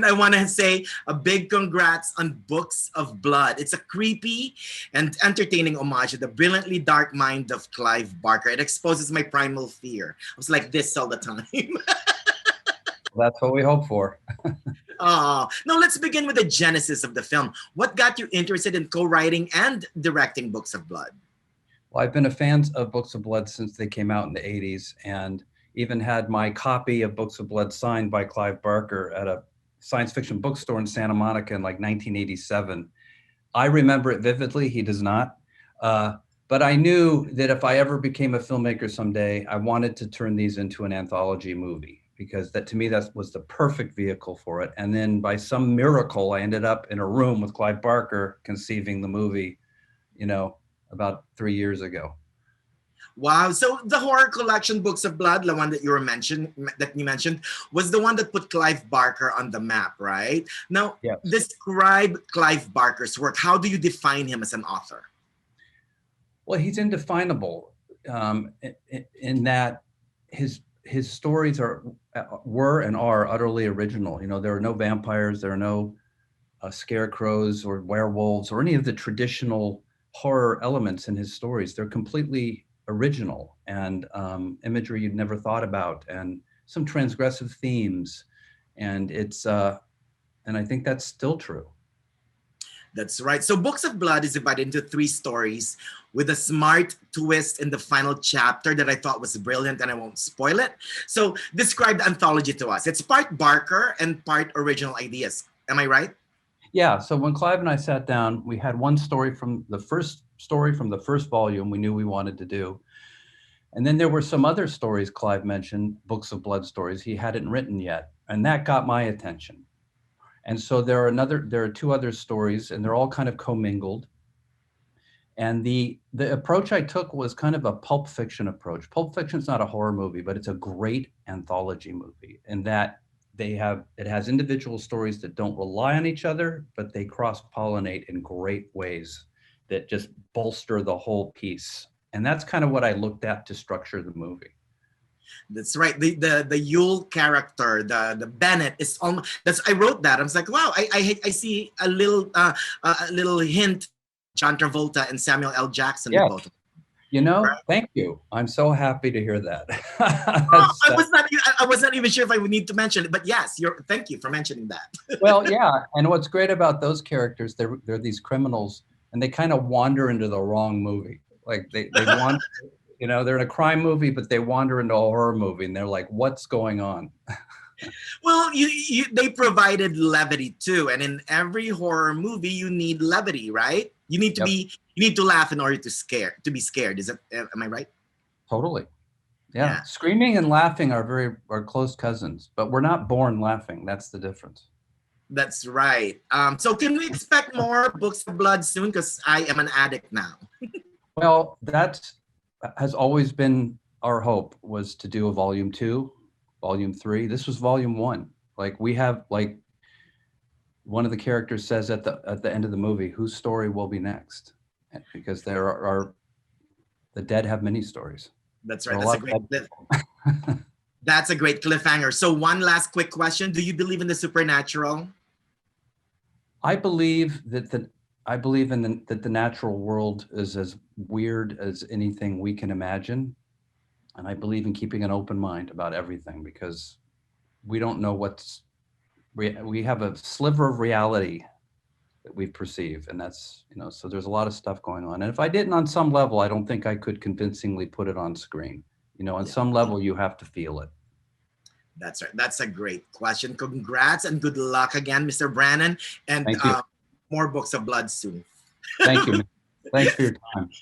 I want to say a big congrats on Books of Blood. It's a creepy and entertaining homage to the brilliantly dark mind of Clive Barker. It exposes my primal fear. I was like this all the time. That's what we hope for. Now let's begin with the genesis of the film. What got you interested in co-writing and directing Books of Blood? Well, I've been a fan of Books of Blood since they came out in the 80s, and even had my copy of Books of Blood signed by Clive Barker at a science fiction bookstore in Santa Monica in like 1987. I remember it vividly. He does not. But I knew that if I ever became a filmmaker someday, I wanted to turn these into an anthology movie, because that, to me, that was the perfect vehicle for it. And then by some miracle, I ended up in a room with Clive Barker conceiving the movie, about 3 years ago. Wow. So the horror collection Books of Blood, the one that you mentioned, was the one that put Clive Barker on the map, right? Now, Yes. Describe Clive Barker's work. How do you define him as an author? Well, he's indefinable in that his stories were and are utterly original. There are no vampires, there are no scarecrows or werewolves or any of the traditional horror elements in his stories. They're completely original, and imagery you'd never thought about, and some transgressive themes, and and I think that's still true. That's right. So Books of Blood is divided into 3 stories with a smart twist in the final chapter that I thought was brilliant, and I won't spoil it. So describe the anthology to us. It's part Barker and part original ideas. Am I right? Yeah, so when Clive and I sat down, we had one story from the first volume we knew we wanted to do. And then there were some other stories Clive mentioned, Books of Blood stories he hadn't written yet. And that got my attention. And so there are 2 other stories, and they're all kind of commingled. And the approach I took was kind of a Pulp Fiction approach. Pulp Fiction's not a horror movie, but it's a great anthology movie in that it has individual stories that don't rely on each other, but they cross-pollinate in great ways that just bolster the whole piece. And that's kind of what I looked at to structure the movie. That's right. The Yule character, the Bennett is almost. I wrote that. I was like, wow. I see a little hint, John Travolta and Samuel L. Jackson. Yeah. Both. Right? Thank you. I'm so happy to hear that. I was not even sure if I would need to mention it, but yes, thank you for mentioning that. Well, yeah. And what's great about those characters, they're these criminals, and they kind of wander into the wrong movie. Like they want. They're in a crime movie, but they wander into a horror movie, and they're like, what's going on? Well, they provided levity too. And in every horror movie, you need levity, right? You need to you need to laugh in order to be scared. Am I right? Totally. Yeah. Screaming and laughing are close cousins, but we're not born laughing. That's the difference. That's right. So can we expect more Books of Blood soon? Because I am an addict now. Well, that has always been our hope, was to do a volume 2, volume 3. This was volume 1. Like, we have, like, one of the characters says at the end of the movie, whose story will be next? Because the dead have many stories. That's right. That's a great cliffhanger. So one last quick question. Do you believe in the supernatural? I believe that the natural world is as weird as anything we can imagine. And I believe in keeping an open mind about everything, because we don't know we have a sliver of reality that we perceive. And that's, so there's a lot of stuff going on. And if I didn't on some level, I don't think I could convincingly put it on screen. On some level, you have to feel it. That's right. That's a great question. Congrats and good luck again, Mr. Brannon. And more Books of Blood soon. Thank you. Thanks for your time.